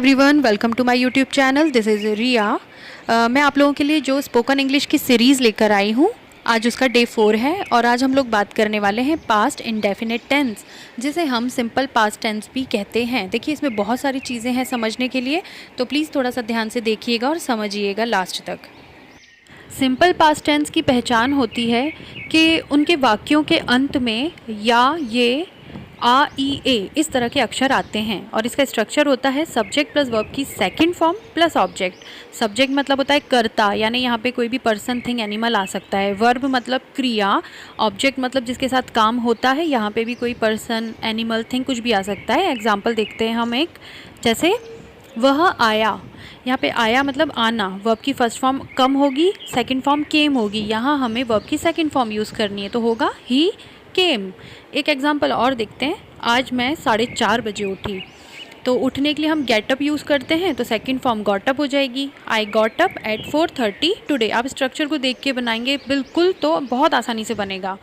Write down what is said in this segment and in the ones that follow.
Everyone, welcome to my YouTube channel. This is Riya. मैं आप लोगों के लिए जो स्पोकन इंग्लिश की सीरीज़ लेकर आई हूँ, आज उसका डे 4 है और आज हम लोग बात करने वाले हैं पास्ट इंडेफिनिट टेंस, जिसे हम सिंपल पास्ट टेंस भी कहते हैं। देखिए, इसमें बहुत सारी चीज़ें हैं समझने के लिए, तो प्लीज़ थोड़ा सा ध्यान से देखिएगा और समझिएगा लास्ट तक। सिंपल पास्ट टेंस की पहचान होती है कि उनके वाक्यों के अंत में या, ये, आ, ई, ए इस तरह के अक्षर आते हैं और इसका स्ट्रक्चर होता है सब्जेक्ट प्लस वर्ब की second form plus object. Subject मतलब होता है कर्ता, यानी यहाँ पे कोई भी पर्सन, थिंग, एनिमल आ सकता है। वर्ब मतलब क्रिया। ऑब्जेक्ट मतलब जिसके साथ काम होता है, यहाँ पे भी कोई पर्सन, एनिमल, थिंग कुछ भी आ सकता है। एग्जाम्पल देखते हैं हम एक, जैसे वह आया। यहाँ पे आया मतलब आना। वर्ब की फर्स्ट फॉर्म कम होगी, सेकंड फॉर्म केम होगी। यहाँ हमें वर्ब की सेकंड फॉर्म यूज़ करनी है, तो होगा ही केम। एक एग्जाम्पल और देखते हैं। आज मैं 4:30 बजे उठी, तो उठने के लिए हम गेट अप यूज़ करते हैं, तो सेकंड फॉर्म गॉट अप हो जाएगी। I got up at 4:30 today. आप स्ट्रक्चर को देख के बनाएंगे बिल्कुल, तो बहुत आसानी से बनेगा।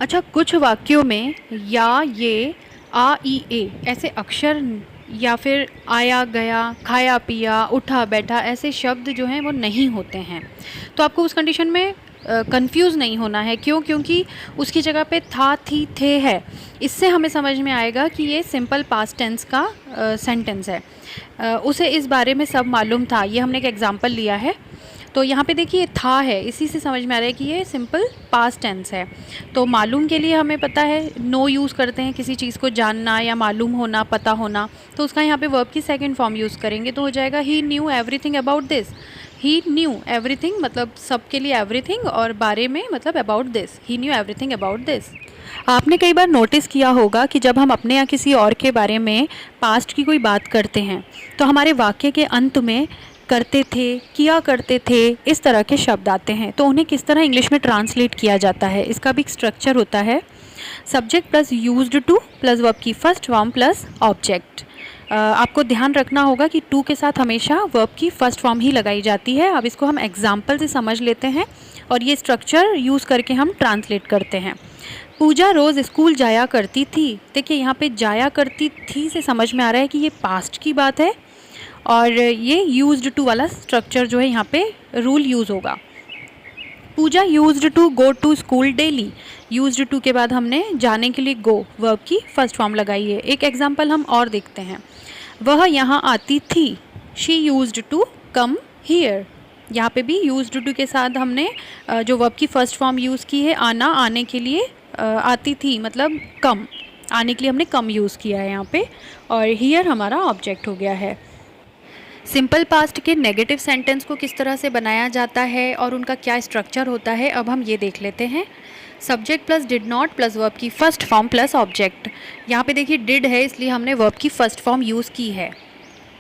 अच्छा, कुछ वाक्यों में या, ये, आ, ई, ए ऐसे अक्षर या फिर आया गया, खाया पिया, उठा बैठा ऐसे शब्द जो हैं वो नहीं होते हैं। तो आपको उस कंडीशन में कंफ्यूज नहीं होना है। क्यों? क्योंकि उसकी जगह पे था, थी, थे है। इससे हमें समझ में आएगा कि ये सिंपल पास्ट टेंस का सेंटेंस है। उसे इस बारे में सब मालूम था। ये हमने एक एग्जांपल लिया है, तो यहाँ पे देखिए था है, इसी से समझ में आ रहा है कि ये सिंपल पास्ट टेंस है। तो मालूम के लिए हमें पता है नो यूज़ करते हैं, किसी चीज़ को जानना या मालूम होना, पता होना, तो उसका यहाँ पे वर्ब की सेकंड फॉर्म यूज़ करेंगे, तो हो जाएगा he knew everything about this. He knew everything मतलब सब के लिए एवरीथिंग, और बारे में मतलब about this. He knew everything about this. आपने कई बार नोटिस किया होगा कि जब हम अपने या किसी और के बारे में पास्ट की कोई बात करते हैं, तो हमारे वाक्य के अंत में करते थे, किया करते थे, इस तरह के शब्द आते हैं। तो उन्हें किस तरह इंग्लिश में ट्रांसलेट किया जाता है, इसका भी एक स्ट्रक्चर होता है। Subject plus used two plus verb की फर्स्ट फॉर्म प्लस ऑब्जेक्ट। आपको ध्यान रखना होगा कि टू के साथ हमेशा वर्ब की फर्स्ट फॉर्म ही लगाई जाती है। अब इसको हम एग्जाम्पल से समझ लेते हैं और ये स्ट्रक्चर यूज़ करके हम ट्रांसलेट करते हैं। पूजा रोज़ स्कूल जाया करती थी। देखिए, यहाँ पे जाया करती थी से समझ में आ रहा है कि ये पास्ट की बात है, और ये यूज्ड टू वाला स्ट्रक्चर जो है यहाँ पे रूल यूज़ होगा। Puja used to go to school daily. Used to के बाद हमने जाने के लिए गो, वर्ब की फर्स्ट फॉर्म लगाई है। एक एग्जांपल हम और देखते हैं। वह यहाँ आती थी। She used to come here. यहाँ पे भी यूज्ड टू के साथ हमने जो वर्ब की फर्स्ट फॉर्म यूज़ की है, आना, आने के लिए, आती थी मतलब कम, आने के लिए हमने कम यूज़ किया है यहाँ पे, और हियर हमारा ऑब्जेक्ट हो गया है। सिंपल पास्ट के नेगेटिव सेंटेंस को किस तरह से बनाया जाता है और उनका क्या स्ट्रक्चर होता है, अब हम ये देख लेते हैं। Subject plus did not plus verb की फर्स्ट फॉर्म प्लस ऑब्जेक्ट। यहाँ पे देखिए डिड है, इसलिए हमने वर्ब की फर्स्ट फॉर्म यूज़ की है।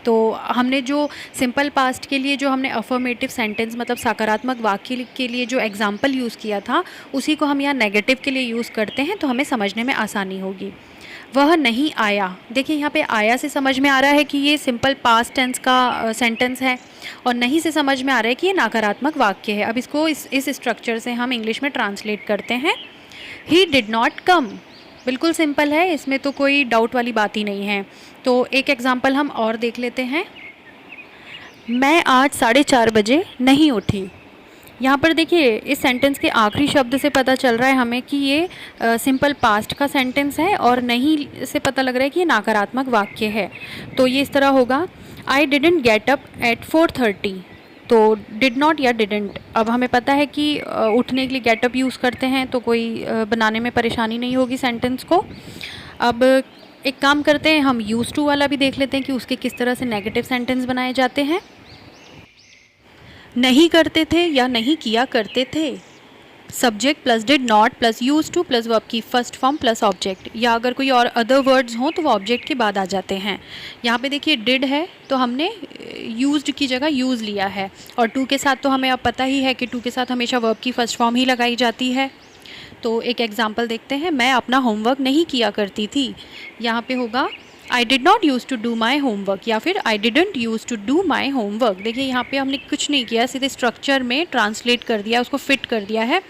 तो हमने जो सिंपल पास्ट के लिए जो हमने अफर्मेटिव सेंटेंस मतलब सकारात्मक वाक्य के लिए जो एग्जाम्पल यूज़ किया था, उसी को हम यहाँ नेगेटिव के लिए यूज़ करते हैं, तो हमें समझने में आसानी होगी। वह नहीं आया। देखिए, यहाँ पे आया से समझ में आ रहा है कि ये सिंपल पास्ट टेंस का सेंटेंस है, और नहीं से समझ में आ रहा है कि ये नकारात्मक वाक्य है। अब इसको इस स्ट्रक्चर से हम इंग्लिश में ट्रांसलेट करते हैं। He did not come. बिल्कुल सिंपल है, इसमें तो कोई डाउट वाली बात ही नहीं है। तो एक एग्जाम्पल हम और देख लेते हैं। मैं आज 4:30 बजे नहीं उठी। यहाँ पर देखिए, इस सेंटेंस के आखिरी शब्द से पता चल रहा है हमें कि ये सिंपल पास्ट का सेंटेंस है, और नहीं से पता लग रहा है कि ये नकारात्मक वाक्य है। तो ये इस तरह होगा, I didn't get up at 4:30। तो डिड नॉट या डिडेंट, अब हमें पता है कि उठने के लिए गेट अप यूज़ करते हैं, तो कोई बनाने में परेशानी नहीं होगी सेंटेंस को। अब एक काम करते हैं, हम यूज़ टू वाला भी देख लेते हैं कि उसके किस तरह से नेगेटिव सेंटेंस बनाए जाते हैं। नहीं करते थे या नहीं किया करते थे। Subject plus did not plus use two plus verb की फर्स्ट फॉर्म प्लस ऑब्जेक्ट, या अगर कोई और अदर वर्ड्स हों तो वो ऑब्जेक्ट के बाद आ जाते हैं। यहाँ पे देखिए डिड है, तो हमने यूज्ड की जगह यूज़ लिया है, और टू के साथ तो हमें अब पता ही है कि टू के साथ हमेशा वर्ब की फर्स्ट फॉर्म ही लगाई जाती है। तो एक एग्जाम्पल देखते हैं। मैं अपना होमवर्क नहीं किया करती थी। यहाँ पे होगा I did not use to do my homework या फिर I didn't use to do my homework. देखिए यहाँ पे हमने कुछ नहीं किया, सीधे स्ट्रक्चर में ट्रांसलेट कर दिया, उसको फिट कर दिया है।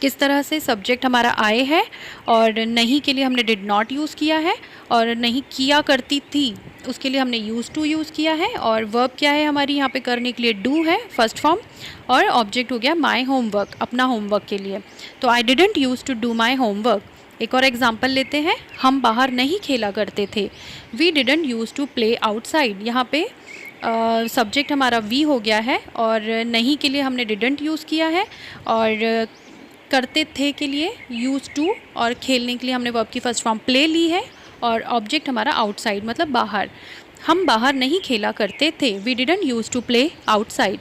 किस तरह से सब्जेक्ट हमारा आई है और नहीं के लिए हमने डिड नॉट यूज़ किया है, और नहीं किया करती थी उसके लिए हमने यूज़ टू यूज़ किया है, और वर्ब क्या है हमारी यहाँ पे करने के लिए डू है फर्स्ट फॉर्म, और ऑब्जेक्ट हो गया माई होमवर्क, अपना होमवर्क के लिए। तो I didn't use to do my homework. एक और एग्जाम्पल लेते हैं, हम बाहर नहीं खेला करते थे। We didn't use to play outside. यहाँ पे सब्जेक्ट हमारा वी हो गया है, और नहीं के लिए हमने डिडेंट यूज़ किया है, और करते थे के लिए यूज़ टू, और खेलने के लिए हमने वर्ब की फर्स्ट फॉर्म प्ले ली है, और ऑब्जेक्ट हमारा आउटसाइड मतलब बाहर। हम बाहर नहीं खेला करते थे, we didn't use to play outside.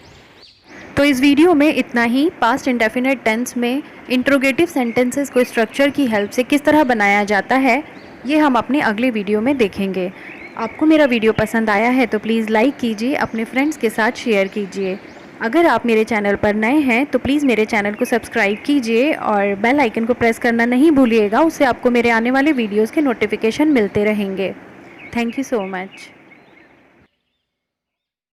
तो इस वीडियो में इतना ही। पास्ट इंडेफिनिट टेंस में इंट्रोगेटिव सेंटेंसेस को स्ट्रक्चर की हेल्प से किस तरह बनाया जाता है, ये हम अपने अगले वीडियो में देखेंगे। आपको मेरा वीडियो पसंद आया है तो प्लीज़ लाइक कीजिए, अपने फ्रेंड्स के साथ शेयर कीजिए। अगर आप मेरे चैनल पर नए हैं तो प्लीज़ मेरे चैनल को सब्सक्राइब कीजिए और बेल आइकन को प्रेस करना नहीं भूलिएगा, उससे आपको मेरे आने वाले वीडियोज़ के नोटिफिकेशन मिलते रहेंगे। Thank you so much.